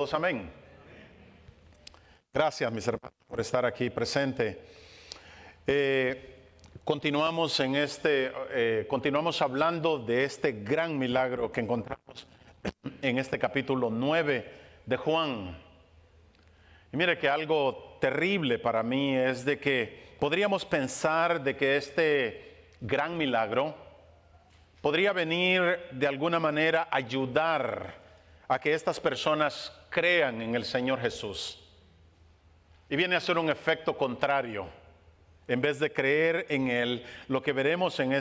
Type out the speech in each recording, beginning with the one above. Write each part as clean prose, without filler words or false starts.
Todos amén. Gracias, mis hermanos, por estar aquí presente. Continuamos hablando de este gran milagro que encontramos en este capítulo 9 de Juan. Y mire que algo terrible para mí es de que podríamos pensar de que este gran milagro podría venir de alguna manera a ayudar a que estas personas crean en el Señor Jesús. Y viene a ser un efecto contrario. En vez de creer en Él, lo que veremos en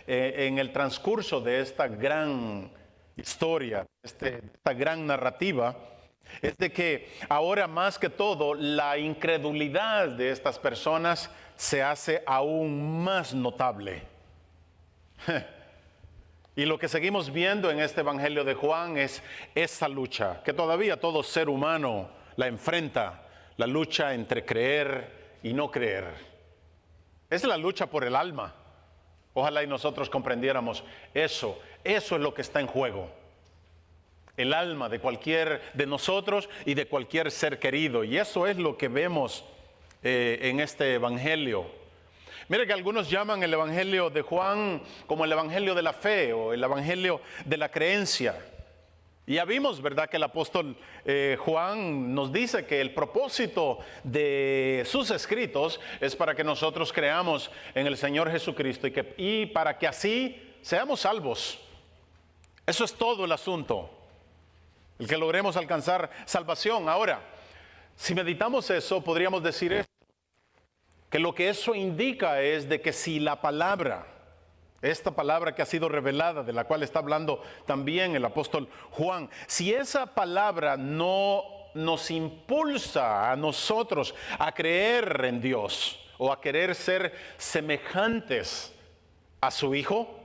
el transcurso de esta gran historia, esta gran narrativa, es de que ahora más que todo la incredulidad de estas personas se hace aún más notable. Y lo que seguimos viendo en este Evangelio de Juan es esa lucha que todavía todo ser humano la enfrenta, la lucha entre creer y no creer. Es la lucha por el alma. Ojalá y nosotros comprendiéramos eso. Eso es lo que está en juego. El alma de cualquier de nosotros y de cualquier ser querido. Y eso es lo que vemos en este Evangelio. Mire que algunos llaman el Evangelio de Juan como el Evangelio de la fe o el Evangelio de la creencia. Y ya vimos, ¿verdad?, que el apóstol Juan nos dice que el propósito de sus escritos es para que nosotros creamos en el Señor Jesucristo y para que así seamos salvos. Eso es todo el asunto, el que logremos alcanzar salvación. Ahora, si meditamos eso, podríamos decir esto, que lo que eso indica es de que si la palabra, esta palabra que ha sido revelada, de la cual está hablando también el apóstol Juan, si esa palabra no nos impulsa a nosotros a creer en Dios o a querer ser semejantes a su Hijo,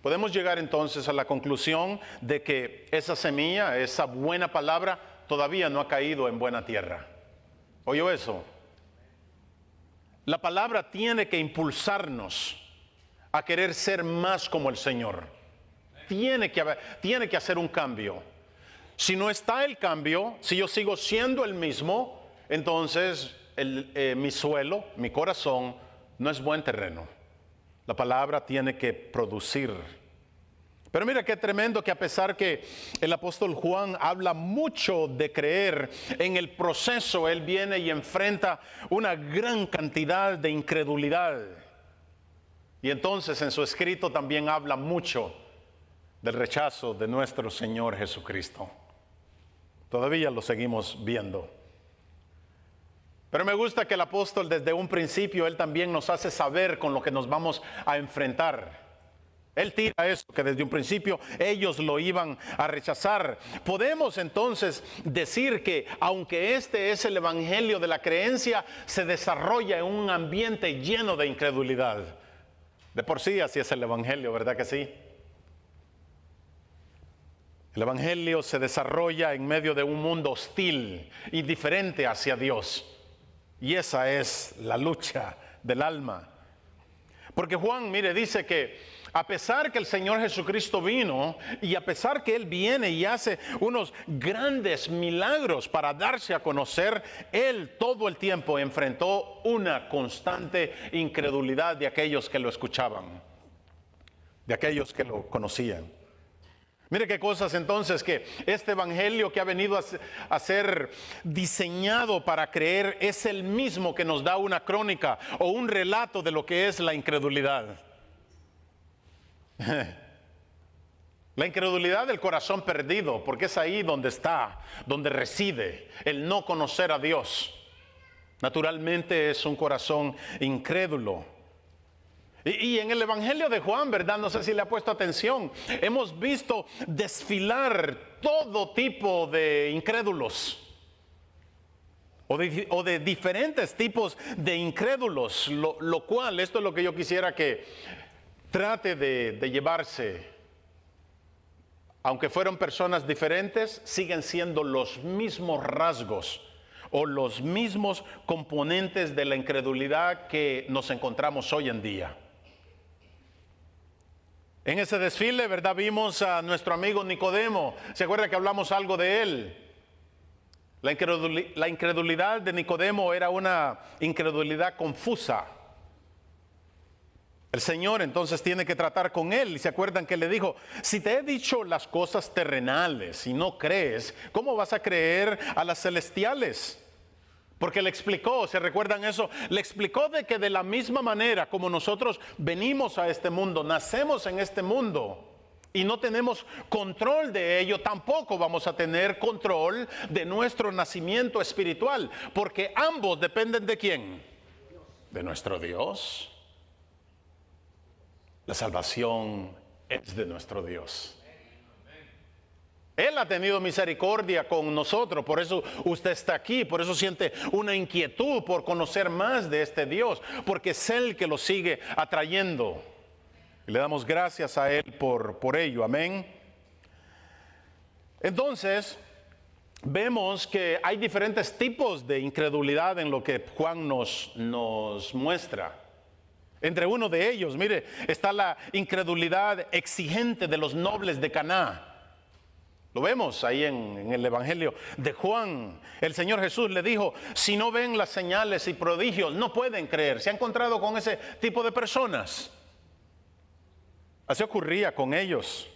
podemos llegar entonces a la conclusión de que esa semilla, esa buena palabra, todavía no ha caído en buena tierra. ¿Oyó eso? La palabra tiene que impulsarnos a querer ser más como el Señor. Tiene que hacer un cambio. Si no está el cambio, si yo sigo siendo el mismo, entonces mi suelo, mi corazón, no es buen terreno. La palabra tiene que producir. Pero mira qué tremendo que a pesar que el apóstol Juan habla mucho de creer, en el proceso él viene y enfrenta una gran cantidad de incredulidad. Y entonces en su escrito también habla mucho del rechazo de nuestro Señor Jesucristo. Todavía lo seguimos viendo. Pero me gusta que el apóstol desde un principio, él también nos hace saber con lo que nos vamos a enfrentar. Él tira eso, que desde un principio ellos lo iban a rechazar. Podemos entonces decir que aunque este es el evangelio de la creencia, se desarrolla en un ambiente lleno de incredulidad. De por sí así es el evangelio, ¿verdad que sí? El evangelio se desarrolla en medio de un mundo hostil, indiferente hacia Dios. Y esa es la lucha del alma. Porque Juan, mire, dice que a pesar que el Señor Jesucristo vino y a pesar que Él viene y hace unos grandes milagros para darse a conocer, Él todo el tiempo enfrentó una constante incredulidad de aquellos que lo escuchaban, de aquellos que lo conocían. Mire qué cosas entonces que este evangelio que ha venido a ser diseñado para creer es el mismo que nos da una crónica o un relato de lo que es la incredulidad. La incredulidad del corazón perdido, porque es ahí donde está, donde reside el no conocer a Dios. Naturalmente es un corazón incrédulo. Y en el Evangelio de Juan, ¿verdad? No sé si le ha puesto atención. Hemos visto desfilar todo tipo de incrédulos. O de diferentes tipos de incrédulos. Lo cual, esto es lo que yo quisiera que trate de llevarse. Aunque fueron personas diferentes, siguen siendo los mismos rasgos o los mismos componentes de la incredulidad que nos encontramos hoy en día. En ese desfile, ¿verdad? Vimos a nuestro amigo Nicodemo. ¿Se acuerda que hablamos algo de él? La incredulidad de Nicodemo era una incredulidad confusa. El Señor entonces tiene que tratar con él. Y se acuerdan que le dijo: si te he dicho las cosas terrenales y no crees, ¿cómo vas a creer a las celestiales? Porque le explicó, ¿se recuerdan eso? Le explicó de que de la misma manera como nosotros venimos a este mundo, nacemos en este mundo y no tenemos control de ello, tampoco vamos a tener control de nuestro nacimiento espiritual, porque ambos dependen ¿de quién? De nuestro Dios. La salvación es de nuestro Dios. Él ha tenido misericordia con nosotros, por eso usted está aquí, por eso siente una inquietud por conocer más de este Dios, porque es Él que lo sigue atrayendo. Y le damos gracias a Él por ello, amén. Entonces, vemos que hay diferentes tipos de incredulidad en lo que Juan nos muestra. Entre uno de ellos, mire, está la incredulidad exigente de los nobles de Caná. Lo vemos ahí en el Evangelio de Juan. El Señor Jesús le dijo: si no ven las señales y prodigios, no pueden creer. ¿Se ha encontrado con ese tipo de personas? Así ocurría con ellos.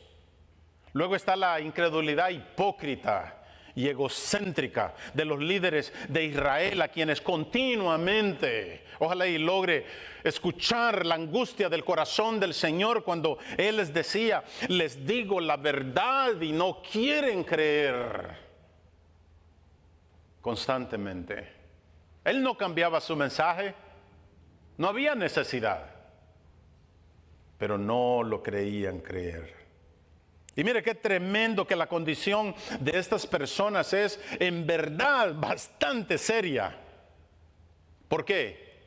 Luego está la incredulidad hipócrita y egocéntrica de los líderes de Israel, a quienes continuamente, ojalá y logre escuchar la angustia del corazón del Señor cuando Él les decía: les digo la verdad, y no quieren creer. Constantemente Él no cambiaba su mensaje, no había necesidad, pero no lo creían creer. Y mire qué tremendo que la condición de estas personas es en verdad bastante seria. ¿Por qué?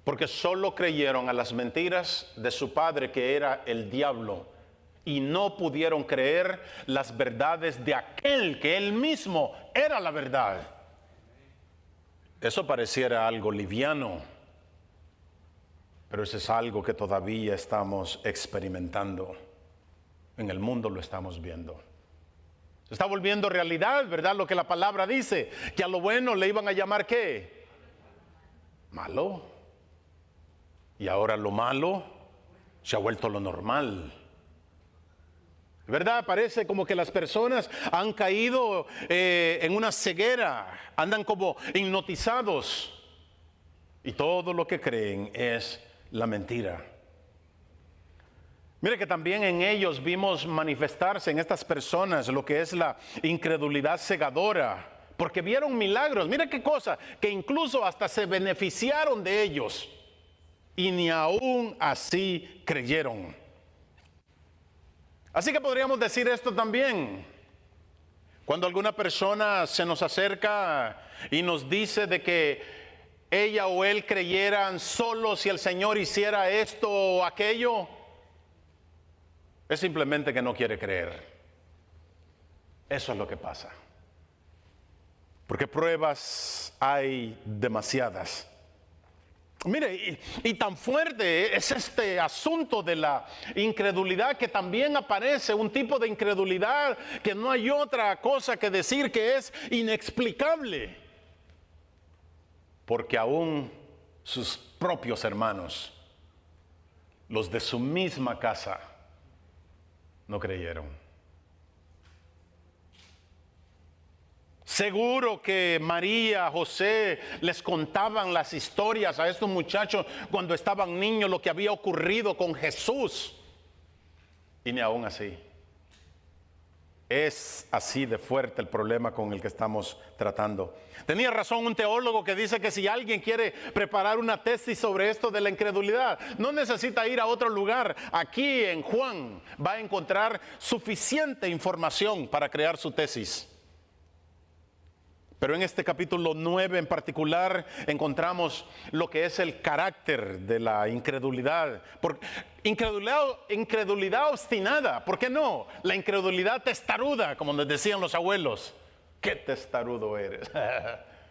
Porque solo creyeron a las mentiras de su padre, que era el diablo, y no pudieron creer las verdades de aquel que él mismo era la verdad. Eso pareciera algo liviano, pero eso es algo que todavía estamos experimentando. En el mundo lo estamos viendo. Se está volviendo realidad, ¿verdad? Lo que la palabra dice, que a lo bueno le iban a llamar ¿qué? Malo. Y ahora lo malo se ha vuelto lo normal. ¿Verdad? Parece como que las personas han caído en una ceguera, andan como hipnotizados, y todo lo que creen es la mentira. Mire que también en ellos vimos manifestarse, en estas personas, lo que es la incredulidad cegadora, porque vieron milagros. Mire qué cosa, que incluso hasta se beneficiaron de ellos, y ni aún así creyeron. Así que podríamos decir esto también. Cuando alguna persona se nos acerca y nos dice de que ella o él creyeran solo si el Señor hiciera esto o aquello, es simplemente que no quiere creer. Eso es lo que pasa. Porque pruebas hay demasiadas. Mire, y tan fuerte es este asunto de la incredulidad, que también aparece un tipo de incredulidad que no hay otra cosa que decir que es inexplicable. Porque aún sus propios hermanos, los de su misma casa, no creyeron. Seguro que María, José les contaban las historias a estos muchachos cuando estaban niños, lo que había ocurrido con Jesús. Y ni aún así. Es así de fuerte el problema con el que estamos tratando. Tenía razón un teólogo que dice que si alguien quiere preparar una tesis sobre esto de la incredulidad, no necesita ir a otro lugar. Aquí en Juan va a encontrar suficiente información para crear su tesis. Pero en este capítulo 9 en particular encontramos lo que es el carácter de la incredulidad. Incredulidad obstinada, ¿por qué no? La incredulidad testaruda, como nos decían los abuelos. ¡Qué testarudo eres!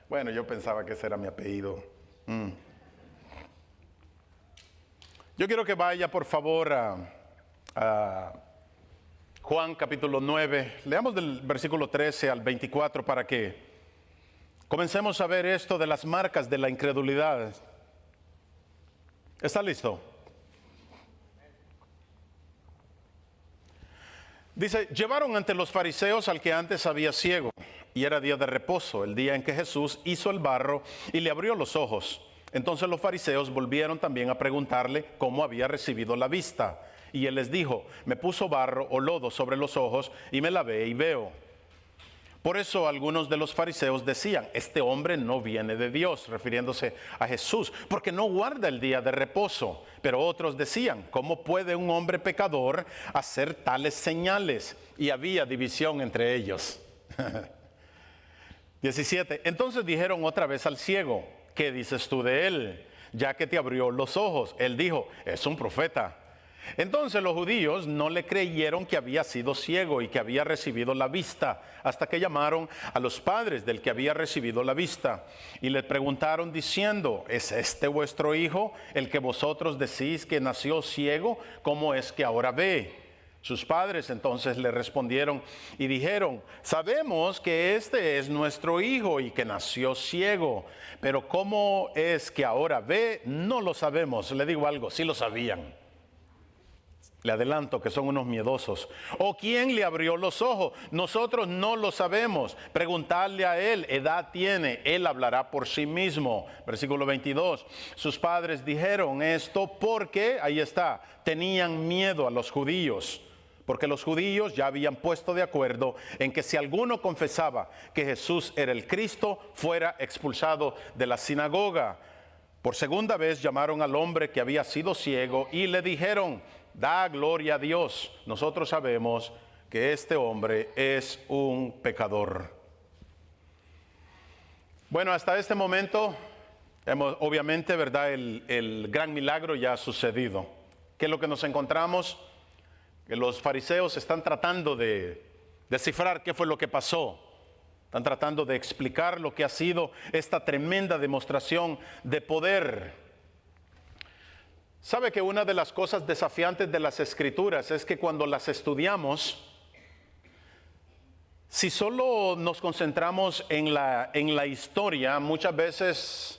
Bueno, yo pensaba que ese era mi apellido. Yo quiero que vaya por favor a Juan capítulo 9, leamos del versículo 13 al 24 para que comencemos a ver esto de las marcas de la incredulidad. ¿Está listo? Dice, llevaron ante los fariseos al que antes había ciego, y era día de reposo, el día en que Jesús hizo el barro y le abrió los ojos. Entonces los fariseos volvieron también a preguntarle cómo había recibido la vista. Y él les dijo, me puso barro o lodo sobre los ojos y me lavé y veo. Por eso algunos de los fariseos decían, este hombre no viene de Dios, refiriéndose a Jesús, porque no guarda el día de reposo. Pero otros decían, ¿cómo puede un hombre pecador hacer tales señales? Y había división entre ellos. 17. Entonces dijeron otra vez al ciego, ¿qué dices tú de él? Ya que te abrió los ojos. Él dijo, es un profeta. Entonces los judíos no le creyeron que había sido ciego y que había recibido la vista, hasta que llamaron a los padres del que había recibido la vista y le preguntaron diciendo, ¿es este vuestro hijo, el que vosotros decís que nació ciego? ¿Cómo es que ahora ve? Sus padres entonces le respondieron y dijeron, sabemos que este es nuestro hijo y que nació ciego, pero ¿cómo es que ahora ve? No lo sabemos. Le digo algo, sí lo sabían. Le adelanto que son unos miedosos. ¿O quién le abrió los ojos? Nosotros no lo sabemos. Preguntadle a él, edad tiene, él hablará por sí mismo. Versículo 22. Sus padres dijeron esto porque, ahí está, tenían miedo a los judíos. Porque los judíos ya habían puesto de acuerdo en que si alguno confesaba que Jesús era el Cristo, fuera expulsado de la sinagoga. Por segunda vez llamaron al hombre que había sido ciego y le dijeron, da gloria a Dios. Nosotros sabemos que este hombre es un pecador. Bueno, hasta este momento, obviamente, ¿verdad? El gran milagro ya ha sucedido. ¿Qué es lo que nos encontramos? Que los fariseos están tratando de descifrar qué fue lo que pasó. Están tratando de explicar lo que ha sido esta tremenda demostración de poder. ¿Sabe que una de las cosas desafiantes de las Escrituras es que cuando las estudiamos, si solo nos concentramos en la historia, muchas veces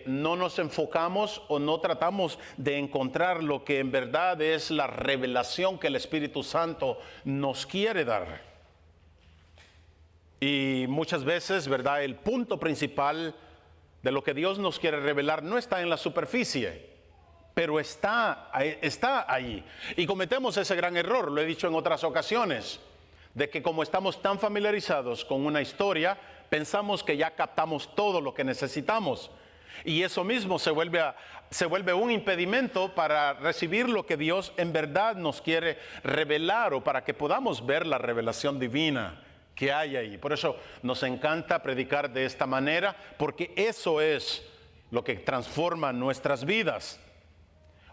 no nos enfocamos o no tratamos de encontrar lo que en verdad es la revelación que el Espíritu Santo nos quiere dar. Y muchas veces, ¿verdad? El punto principal de lo que Dios nos quiere revelar no está en la superficie, pero está ahí. Y cometemos ese gran error, lo he dicho en otras ocasiones, de que como estamos tan familiarizados con una historia, pensamos que ya captamos todo lo que necesitamos. Y eso mismo se vuelve un impedimento para recibir lo que Dios en verdad nos quiere revelar o para que podamos ver la revelación divina que hay ahí. Por eso nos encanta predicar de esta manera, porque eso es lo que transforma nuestras vidas.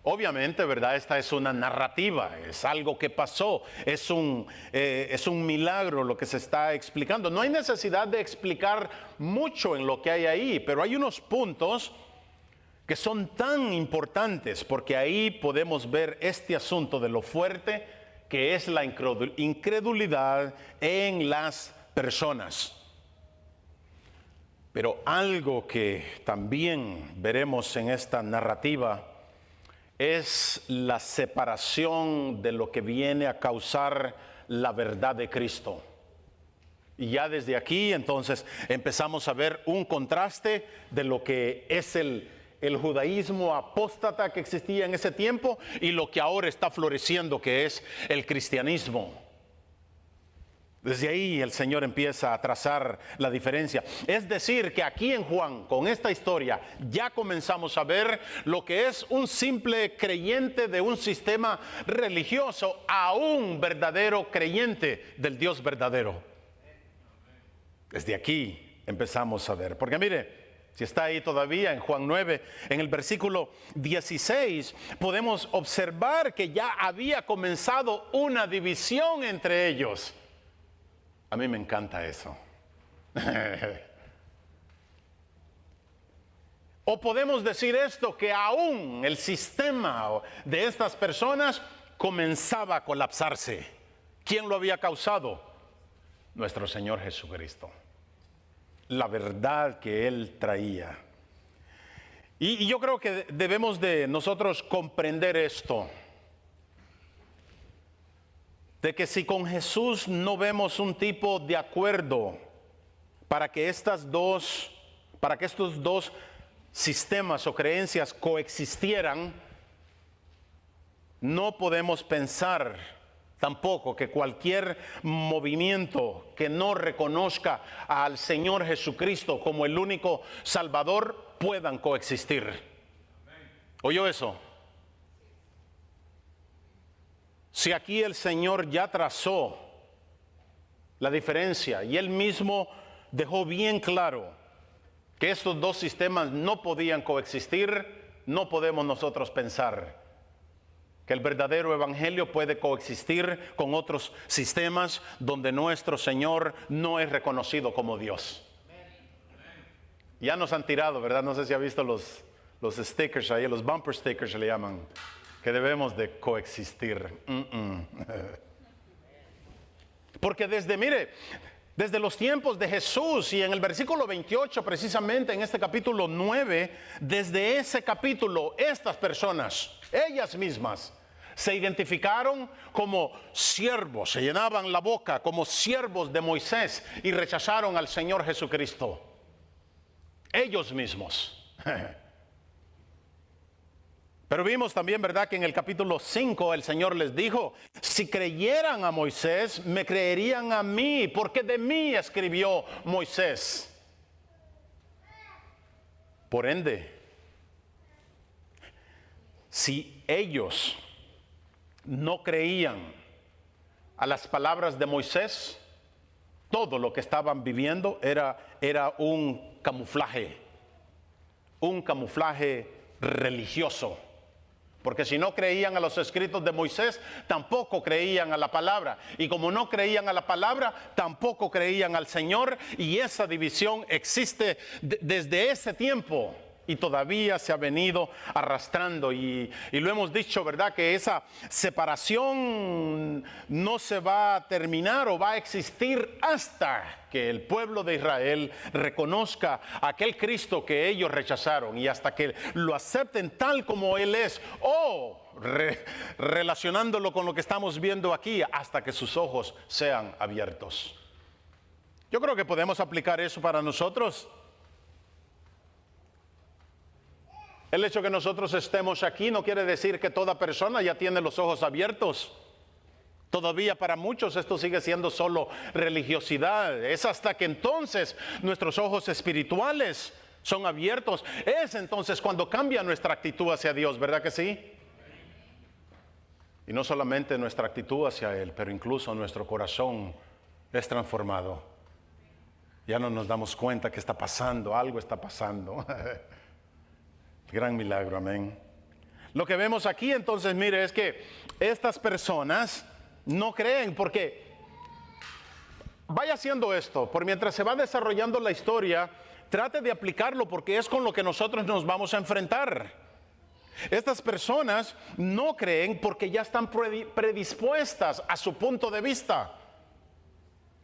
Obviamente, ¿verdad? Esta es una narrativa, es algo que pasó, es un milagro lo que se está explicando. No hay necesidad de explicar mucho en lo que hay ahí, pero hay unos puntos que son tan importantes, porque ahí podemos ver este asunto de lo fuerte que es la incredulidad en las personas. Pero algo que también veremos en esta narrativa es la separación de lo que viene a causar la verdad de Cristo. Y ya desde aquí entonces empezamos a ver un contraste de lo que es el judaísmo apóstata que existía en ese tiempo y lo que ahora está floreciendo, que es el cristianismo. Desde ahí el Señor empieza a trazar la diferencia. Es decir, que aquí en Juan, con esta historia, ya comenzamos a ver lo que es un simple creyente de un sistema religioso a un verdadero creyente del Dios verdadero. Desde aquí empezamos a ver. Porque mire, si está ahí todavía en Juan 9, en el versículo 16, podemos observar que ya había comenzado una división entre ellos. A mí me encanta eso. O podemos decir esto, que aún el sistema de estas personas comenzaba a colapsarse. ¿Quién lo había causado? Nuestro Señor Jesucristo. La verdad que Él traía. Y yo creo que debemos de nosotros comprender esto. De que si con Jesús no vemos un tipo de acuerdo para que estos dos sistemas o creencias coexistieran, no podemos pensar tampoco que cualquier movimiento que no reconozca al Señor Jesucristo como el único Salvador puedan coexistir. ¿Oyó eso? Si aquí el Señor ya trazó la diferencia y Él mismo dejó bien claro que estos dos sistemas no podían coexistir, no podemos nosotros pensar que el verdadero evangelio puede coexistir con otros sistemas donde nuestro Señor no es reconocido como Dios. Ya nos han tirado, ¿verdad? No sé si ha visto los stickers ahí, los bumper stickers se le llaman, que debemos de coexistir. Porque desde los tiempos de Jesús y en el versículo 28 precisamente en este capítulo 9, desde ese capítulo estas personas, ellas mismas, se identificaron como siervos, se llenaban la boca como siervos de Moisés y rechazaron al Señor Jesucristo. Ellos mismos. Pero vimos también, ¿verdad?, que en el capítulo 5 el Señor les dijo, si creyeran a Moisés, me creerían a mí, porque de mí escribió Moisés. Por ende, si ellos no creían a las palabras de Moisés, todo lo que estaban viviendo era un camuflaje religioso. Porque si no creían a los escritos de Moisés, tampoco creían a la palabra. Y como no creían a la palabra, tampoco creían al Señor. Y esa división existe desde ese tiempo. Y todavía se ha venido arrastrando. Y lo hemos dicho, ¿verdad? Que esa separación no se va a terminar o va a existir hasta que el pueblo de Israel reconozca a aquel Cristo que ellos rechazaron. Y hasta que lo acepten tal como Él es. O relacionándolo con lo que estamos viendo aquí, hasta que sus ojos sean abiertos. Yo creo que podemos aplicar eso para nosotros. El hecho que nosotros estemos aquí no quiere decir que toda persona ya tiene los ojos abiertos. Todavía para muchos esto sigue siendo solo religiosidad. Es hasta que entonces nuestros ojos espirituales son abiertos. Es entonces cuando cambia nuestra actitud hacia Dios, ¿verdad que sí? Y no solamente nuestra actitud hacia Él, pero incluso nuestro corazón es transformado. Ya no nos damos cuenta que está pasando, algo está pasando. Gran milagro, amén. Lo que vemos aquí entonces, mire, es que estas personas no creen, porque vaya haciendo esto, por mientras se va desarrollando la historia, trate de aplicarlo porque es con lo que nosotros nos vamos a enfrentar. Estas personas no creen porque ya están predispuestas a su punto de vista.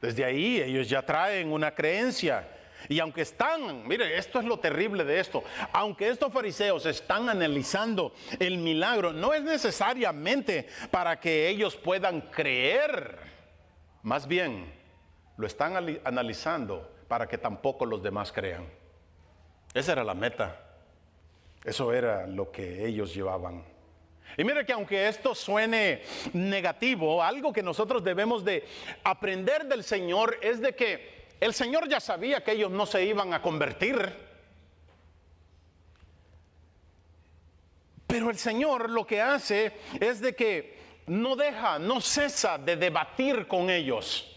Desde ahí ellos ya traen una creencia. Y aunque están, mire, esto es lo terrible de esto, aunque estos fariseos están analizando el milagro, no es necesariamente para que ellos puedan creer, más bien lo están analizando para que tampoco los demás crean. Esa era la meta, eso era lo que ellos llevaban. Y mire que aunque esto suene negativo, algo que nosotros debemos de aprender del Señor es de que el Señor ya sabía que ellos no se iban a convertir. Pero el Señor lo que hace es de que no cesa de debatir con ellos.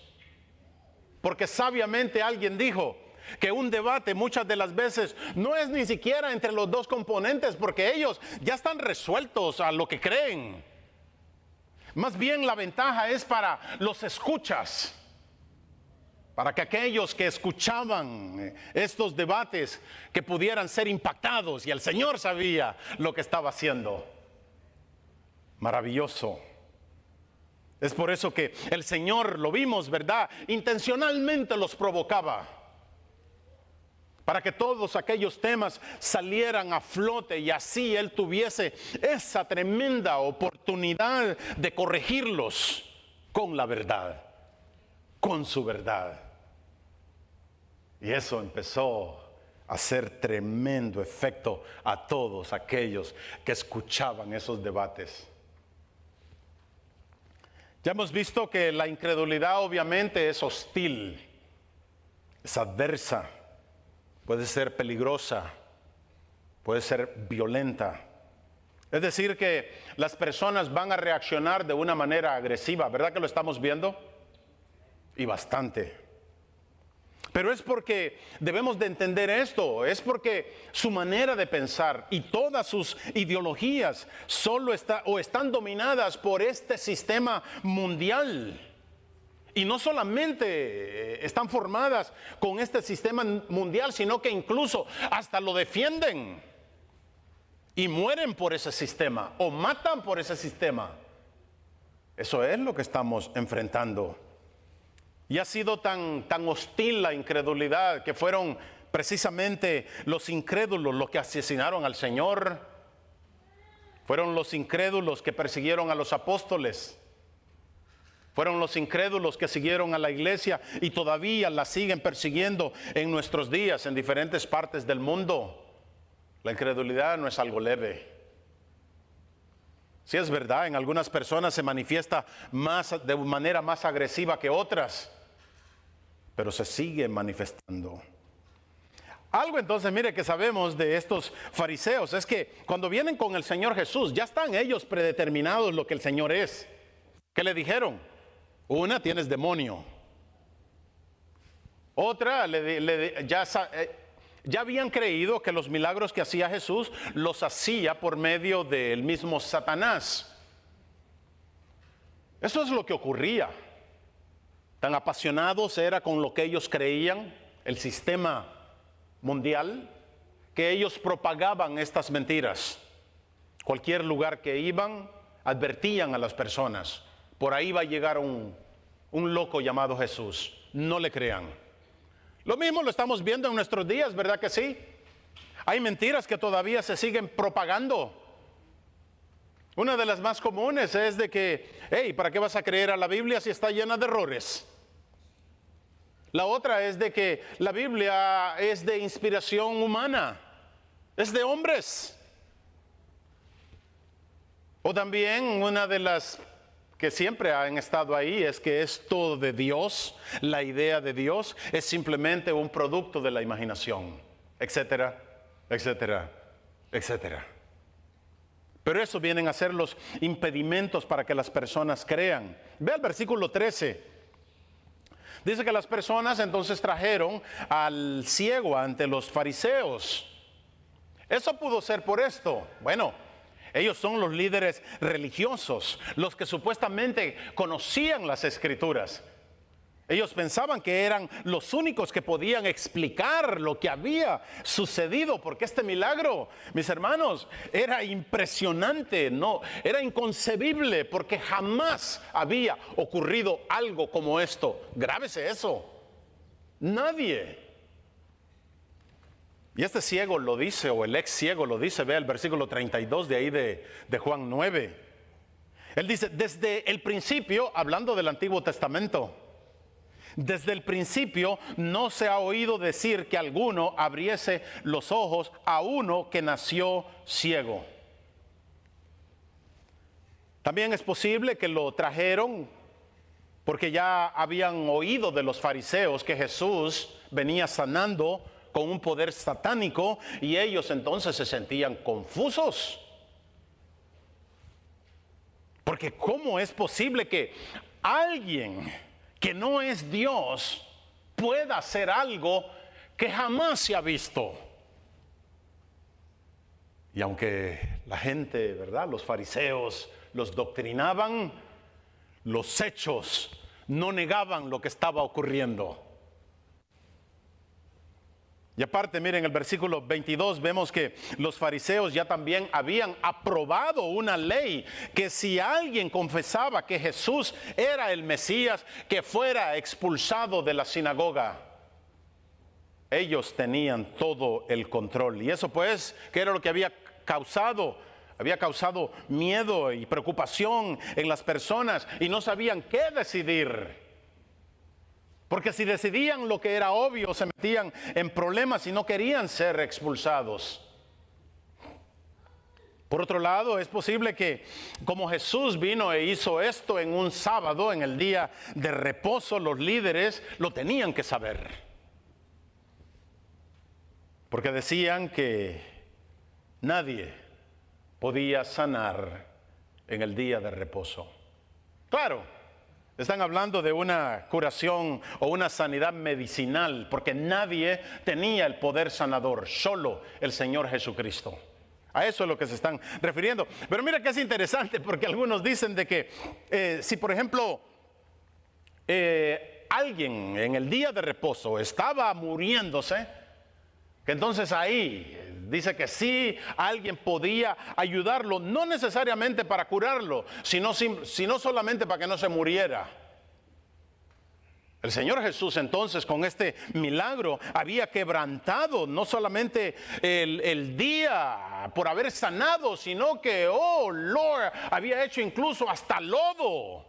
Porque sabiamente alguien dijo que un debate muchas de las veces no es ni siquiera entre los dos componentes, porque ellos ya están resueltos a lo que creen. Más bien la ventaja es para los escuchas. Para que aquellos que escuchaban estos debates que pudieran ser impactados, y el Señor sabía lo que estaba haciendo. Maravilloso Es por eso que el Señor, lo vimos, ¿verdad?, intencionalmente los provocaba, para que todos aquellos temas salieran a flote y así Él tuviese esa tremenda oportunidad de corregirlos con la verdad, con su verdad. Y eso empezó a hacer tremendo efecto a todos aquellos que escuchaban esos debates. Ya hemos visto que la incredulidad obviamente es hostil, es adversa, puede ser peligrosa, puede ser violenta. Es decir, que las personas van a reaccionar de una manera agresiva, ¿verdad que lo estamos viendo? Y bastante. Pero es porque debemos de entender esto, es porque su manera de pensar y todas sus ideologías están dominadas por este sistema mundial. Y no solamente están formadas con este sistema mundial, sino que incluso hasta lo defienden y mueren por ese sistema o matan por ese sistema. Eso es lo que estamos enfrentando. Y ha sido tan hostil la incredulidad que fueron precisamente los incrédulos los que asesinaron al Señor. Fueron los incrédulos que persiguieron a los apóstoles. Fueron los incrédulos que siguieron a la iglesia y todavía la siguen persiguiendo en nuestros días en diferentes partes del mundo. La incredulidad no es algo leve. Sí, es verdad, en algunas personas se manifiesta de manera más agresiva que otras, pero se sigue manifestando. Algo entonces, mire, que sabemos de estos fariseos es que cuando vienen con el Señor Jesús, ya están ellos predeterminados lo que el Señor es. ¿Qué le dijeron? Una, tienes demonio. Otra, ya habían creído que los milagros que hacía Jesús los hacía por medio del mismo Satanás. Eso es lo que ocurría. Tan apasionados era con lo que ellos creían, el sistema mundial, que ellos propagaban estas mentiras. Cualquier lugar que iban, advertían a las personas: por ahí va a llegar un loco llamado Jesús, no le crean. Lo mismo lo estamos viendo en nuestros días, ¿verdad que sí? Hay mentiras que todavía se siguen propagando. Una de las más comunes es de que, hey, ¿para qué vas a creer a la Biblia si está llena de errores? La otra es de que la Biblia es de inspiración humana, es de hombres. O también una de las que siempre han estado ahí es que es todo de Dios, la idea de Dios es simplemente un producto de la imaginación, etcétera, etcétera, etcétera. Pero eso vienen a ser los impedimentos para que las personas crean. Ve al versículo 13. Dice que las personas entonces trajeron al ciego ante los fariseos. Eso pudo ser por esto. Bueno, ellos son los líderes religiosos, los que supuestamente conocían las escrituras. Ellos pensaban que eran los únicos que podían explicar lo que había sucedido, porque este milagro, mis hermanos, era impresionante, no, era inconcebible, porque jamás había ocurrido algo como esto. Grábese eso. Nadie. Y este ciego lo dice, o el ex ciego lo dice, vea el versículo 32 de ahí de Juan 9. Él dice, desde el principio, hablando del Antiguo Testamento, desde el principio no se ha oído decir que alguno abriese los ojos a uno que nació ciego. También es posible que lo trajeron porque ya habían oído de los fariseos que Jesús venía sanando con un poder satánico y ellos entonces se sentían confusos. Porque ¿cómo es posible que alguien que no es Dios pueda hacer algo que jamás se ha visto? Y aunque la gente, ¿verdad?, los fariseos los doctrinaban, los hechos no negaban lo que estaba ocurriendo. Y aparte, miren, el versículo 22 vemos que los fariseos ya también habían aprobado una ley que si alguien confesaba que Jesús era el Mesías, que fuera expulsado de la sinagoga. Ellos tenían todo el control. Y eso pues, ¿qué era lo que había causado? Había causado miedo y preocupación en las personas y no sabían qué decidir. Porque si decidían lo que era obvio, se metían en problemas y no querían ser expulsados. Por otro lado, es posible que como Jesús vino e hizo esto en un sábado, en el día de reposo, los líderes lo tenían que saber. Porque decían que nadie podía sanar en el día de reposo. Claro. Están hablando de una curación o una sanidad medicinal, porque nadie tenía el poder sanador, solo el Señor Jesucristo. A eso es lo que se están refiriendo. Pero mira que es interesante, porque algunos dicen de que si por ejemplo alguien en el día de reposo estaba muriéndose, que entonces ahí dice que sí, alguien podía ayudarlo, no necesariamente para curarlo, sino solamente para que no se muriera. El Señor Jesús entonces con este milagro había quebrantado no solamente el día por haber sanado, sino que, oh Lord, había hecho incluso hasta lodo.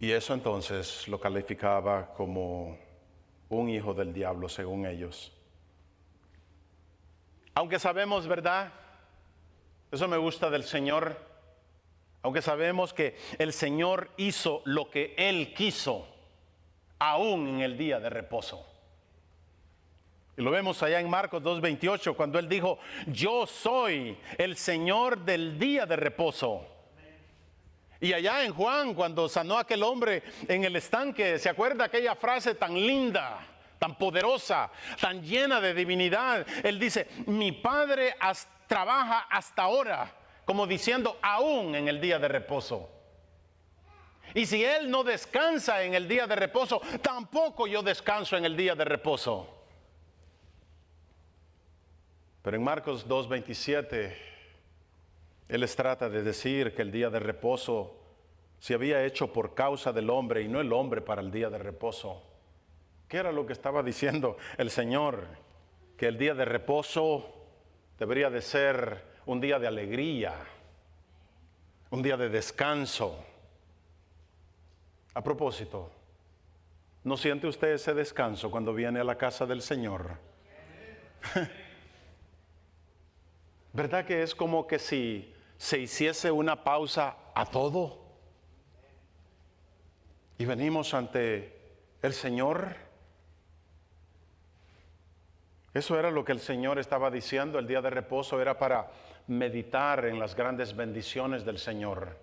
Y eso entonces lo calificaba como un hijo del diablo, según ellos. Aunque sabemos, ¿verdad? Eso me gusta del Señor. Aunque sabemos que el Señor hizo lo que Él quiso, aún en el día de reposo. Y lo vemos allá en Marcos 2:28, cuando Él dijo, yo soy el Señor del día de reposo. Y allá en Juan, cuando sanó a aquel hombre en el estanque, ¿se acuerda aquella frase tan linda, tan poderosa, tan llena de divinidad? Él dice, mi Padre trabaja hasta ahora, como diciendo, aún en el día de reposo. Y si Él no descansa en el día de reposo, tampoco yo descanso en el día de reposo. Pero en Marcos 2:27, Él les trata de decir que el día de reposo se había hecho por causa del hombre y no el hombre para el día de reposo. ¿Qué era lo que estaba diciendo el Señor? Que el día de reposo debería de ser un día de alegría, un día de descanso. A propósito, ¿no siente usted ese descanso cuando viene a la casa del Señor? ¿Verdad que es como que si se hiciese una pausa a todo? Y venimos ante el Señor. Eso era lo que el Señor estaba diciendo. El día de reposo era para meditar en las grandes bendiciones del Señor,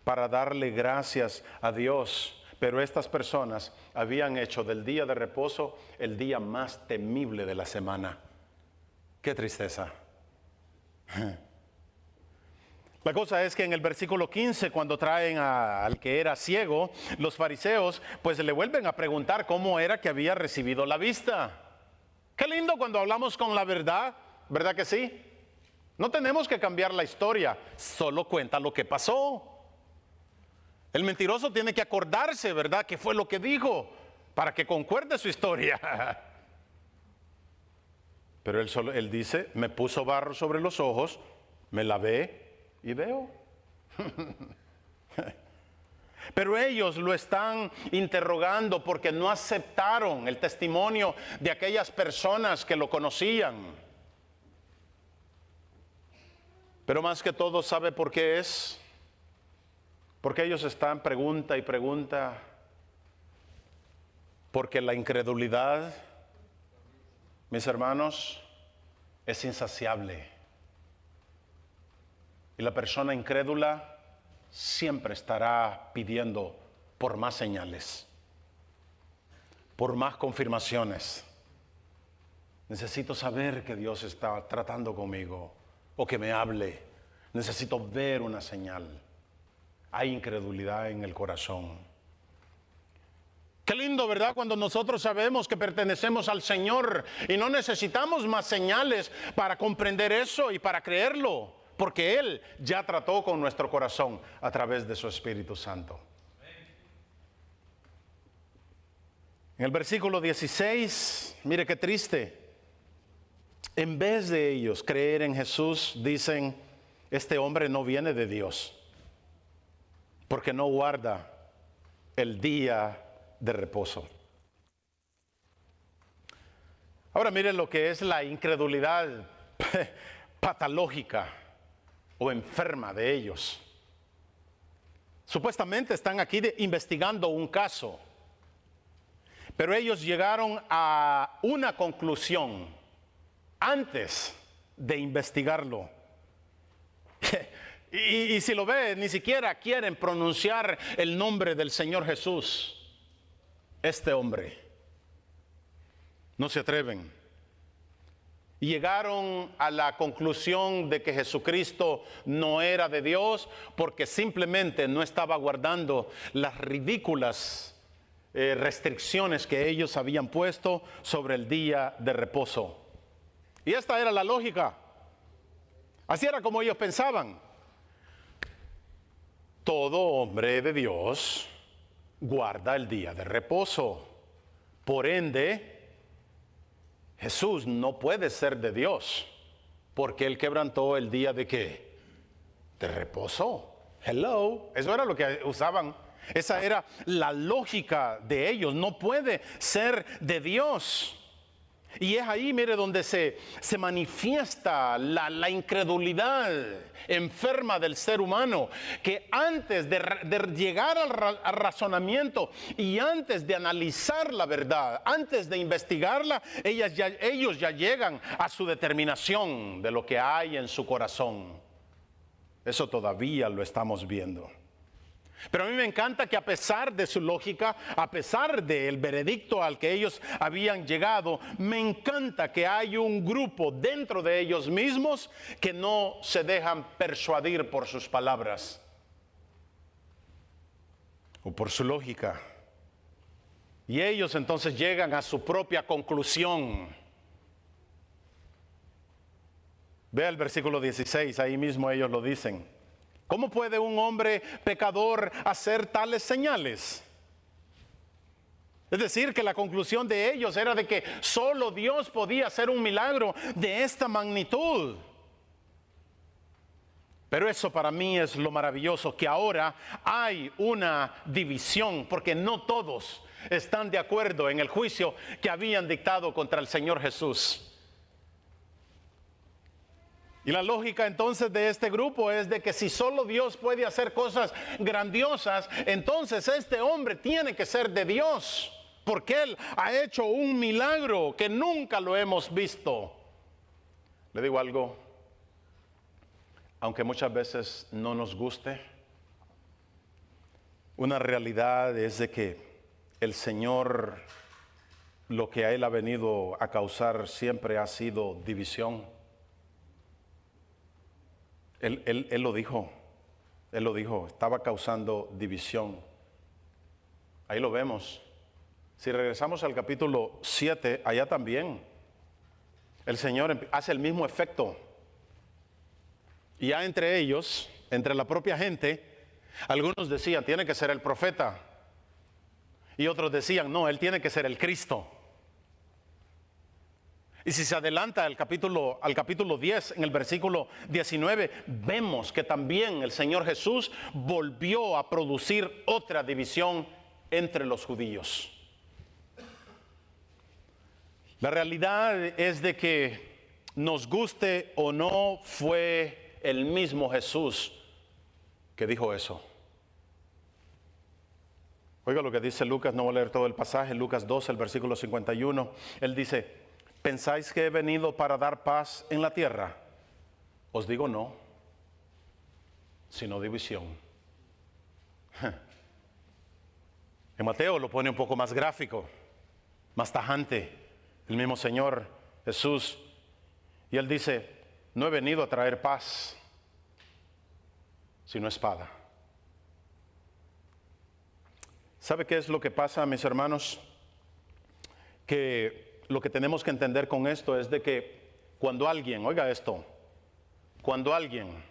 para darle gracias a Dios. Pero estas personas habían hecho del día de reposo el día más temible de la semana. ¡Qué tristeza! La cosa es que en el versículo 15, cuando traen al que era ciego, los fariseos pues le vuelven a preguntar cómo era que había recibido la vista. Qué lindo cuando hablamos con la verdad, ¿verdad que sí? No tenemos que cambiar la historia, solo cuenta lo que pasó. El mentiroso tiene que acordarse, ¿verdad?, qué fue lo que dijo, para que concuerde su historia. Pero él dice, me puso barro sobre los ojos, me lavé y veo. Pero ellos lo están interrogando porque no aceptaron el testimonio de aquellas personas que lo conocían. Pero más que todo, ¿sabe por qué es? Porque ellos están pregunta y pregunta. Porque la incredulidad, mis hermanos, es insaciable. Y la persona incrédula siempre estará pidiendo por más señales, por más confirmaciones. Necesito saber que Dios está tratando conmigo o que me hable. Necesito ver una señal. Hay incredulidad en el corazón. Qué lindo, ¿verdad? Cuando nosotros sabemos que pertenecemos al Señor y no necesitamos más señales para comprender eso y para creerlo, porque Él ya trató con nuestro corazón a través de su Espíritu Santo. En el versículo 16, mire qué triste. En vez de ellos creer en Jesús, dicen, este hombre no viene de Dios, porque no guarda el día de reposo. Ahora miren lo que es la incredulidad patológica o enferma de ellos. Supuestamente están aquí investigando un caso, pero ellos llegaron a una conclusión antes de investigarlo. Y si lo ve, ni siquiera quieren pronunciar el nombre del Señor Jesús. Este hombre, no se atreven. Y llegaron a la conclusión de que Jesucristo no era de Dios porque simplemente no estaba guardando las ridículas restricciones que ellos habían puesto sobre el día de reposo. Y esta era la lógica. Así era como ellos pensaban. Todo hombre de Dios guarda el día de reposo. Por ende, Jesús no puede ser de Dios, porque Él quebrantó el día de ¿qué? De reposo. Hello, eso era lo que usaban. Esa era la lógica de ellos. No puede ser de Dios. Y es ahí, mire, donde se manifiesta la incredulidad enferma del ser humano, que antes de llegar al razonamiento y antes de analizar la verdad, antes de investigarla, ellos ya llegan a su determinación de lo que hay en su corazón. Eso todavía lo estamos viendo. Pero a mí me encanta que a pesar de su lógica, a pesar del veredicto al que ellos habían llegado, me encanta que hay un grupo dentro de ellos mismos que no se dejan persuadir por sus palabras o por su lógica. Y ellos entonces llegan a su propia conclusión. Vea el versículo 16, ahí mismo ellos lo dicen. ¿Cómo puede un hombre pecador hacer tales señales? Es decir, que la conclusión de ellos era de que solo Dios podía hacer un milagro de esta magnitud. Pero eso para mí es lo maravilloso, que ahora hay una división, porque no todos están de acuerdo en el juicio que habían dictado contra el Señor Jesús. Y la lógica entonces de este grupo es de que si solo Dios puede hacer cosas grandiosas, entonces este hombre tiene que ser de Dios, porque Él ha hecho un milagro que nunca lo hemos visto. Le digo algo, aunque muchas veces no nos guste, una realidad es de que el Señor, lo que a Él ha venido a causar siempre ha sido división. Él lo dijo, estaba causando división. Ahí lo vemos. Si regresamos al capítulo 7, allá también, el Señor hace el mismo efecto. Y ya entre ellos, entre la propia gente, algunos decían, tiene que ser el profeta. Y otros decían, no, él tiene que ser el Cristo. Y si se adelanta al capítulo 10, en el versículo 19, vemos que también el Señor Jesús volvió a producir otra división entre los judíos. La realidad es de que nos guste o no, fue el mismo Jesús que dijo eso. Oiga lo que dice Lucas, no voy a leer todo el pasaje, Lucas 12, el versículo 51, él dice, ¿pensáis que he venido para dar paz en la tierra? Os digo no, sino división. En Mateo lo pone un poco más gráfico, más tajante, el mismo Señor Jesús. Y Él dice, no he venido a traer paz, sino espada. ¿Sabe qué es lo que pasa, mis hermanos? Que lo que tenemos que entender con esto es de que cuando alguien, oiga esto, cuando alguien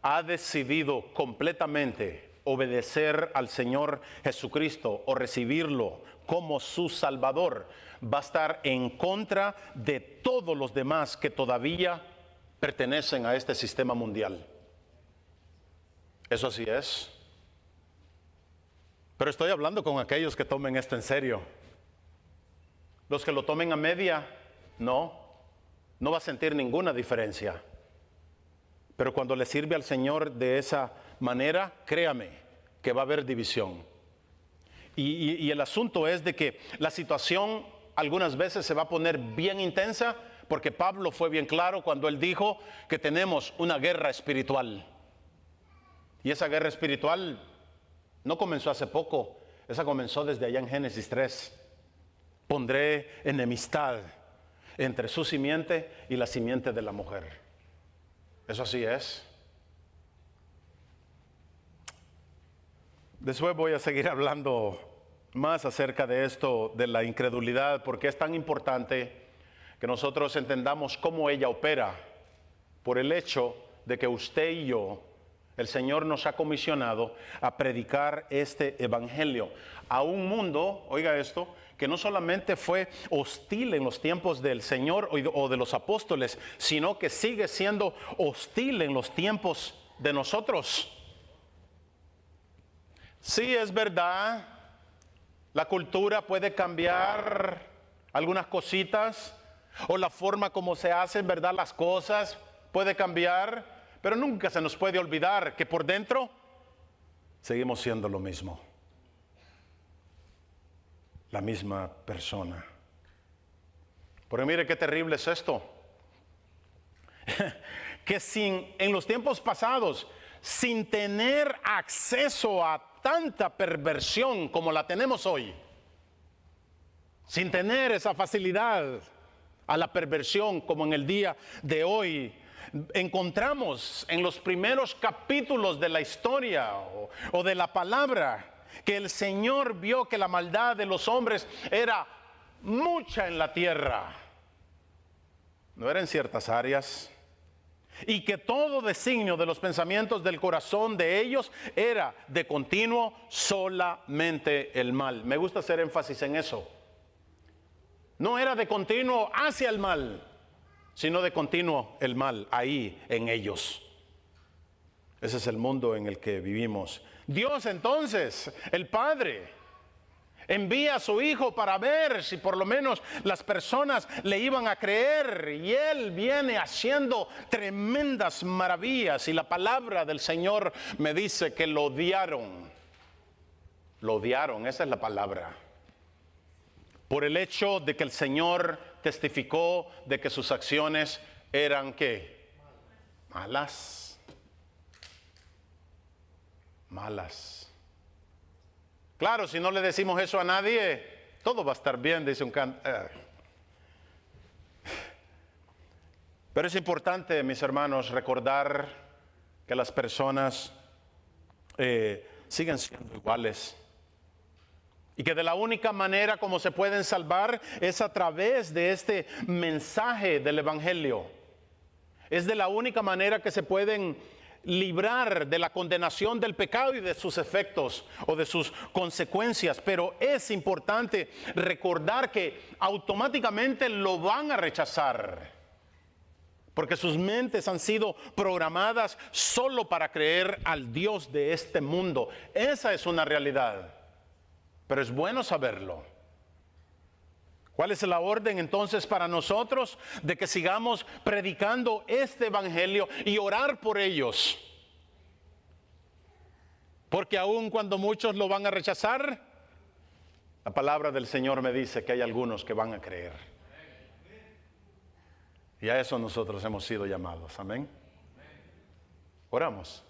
ha decidido completamente obedecer al Señor Jesucristo o recibirlo como su Salvador, va a estar en contra de todos los demás que todavía pertenecen a este sistema mundial. Eso así es. Pero estoy hablando con aquellos que tomen esto en serio. Los que lo tomen a media, no va a sentir ninguna diferencia. Pero cuando le sirve al Señor de esa manera, créame que va a haber división. Y el asunto es de que la situación algunas veces se va a poner bien intensa, porque Pablo fue bien claro cuando él dijo que tenemos una guerra espiritual. Y esa guerra espiritual no comenzó hace poco, esa comenzó desde allá en Génesis 3. Pondré enemistad entre su simiente y la simiente de la mujer. Eso así es. Después voy a seguir hablando más acerca de esto, de la incredulidad, porque es tan importante que nosotros entendamos cómo ella opera, por el hecho de que usted y yo, el Señor nos ha comisionado a predicar este evangelio a un mundo, oiga esto, que no solamente fue hostil en los tiempos del Señor o de los apóstoles, sino que sigue siendo hostil en los tiempos de nosotros. Sí, es verdad, la cultura puede cambiar algunas cositas, o la forma como se hacen, ¿verdad? Las cosas puede cambiar, pero nunca se nos puede olvidar que por dentro seguimos siendo lo mismo. La misma persona. Porque mire qué terrible es esto. Que en los tiempos pasados, sin tener acceso a tanta perversión como la tenemos hoy, sin tener esa facilidad a la perversión como en el día de hoy, encontramos en los primeros capítulos de la historia o de la palabra que el Señor vio que la maldad de los hombres era mucha en la tierra, no era en ciertas áreas, y que todo designio de los pensamientos del corazón de ellos era de continuo solamente el mal. Me gusta hacer énfasis en eso. No era de continuo hacia el mal, sino de continuo el mal ahí en ellos. Ese es el mundo en el que vivimos. Dios entonces, el Padre, envía a su Hijo para ver si por lo menos las personas le iban a creer, y Él viene haciendo tremendas maravillas, y la palabra del Señor me dice que lo odiaron. Lo odiaron, esa es la palabra. Por el hecho de que el Señor testificó de que sus acciones eran ¿qué? Malas. Malas. Claro, si no le decimos eso a nadie, todo va a estar bien, dice un canto. Pero es importante, mis hermanos, recordar que las personas siguen siendo iguales. Y que de la única manera como se pueden salvar es a través de este mensaje del Evangelio. Es de la única manera que se pueden librar de la condenación del pecado y de sus efectos o de sus consecuencias. Pero es importante recordar que automáticamente lo van a rechazar, porque sus mentes han sido programadas solo para creer al Dios de este mundo. Esa es una realidad. Pero es bueno saberlo. ¿Cuál es la orden entonces para nosotros? De que sigamos predicando este evangelio y orar por ellos. Porque aun cuando muchos lo van a rechazar, la palabra del Señor me dice que hay algunos que van a creer. Y a eso nosotros hemos sido llamados. Amén. Oramos.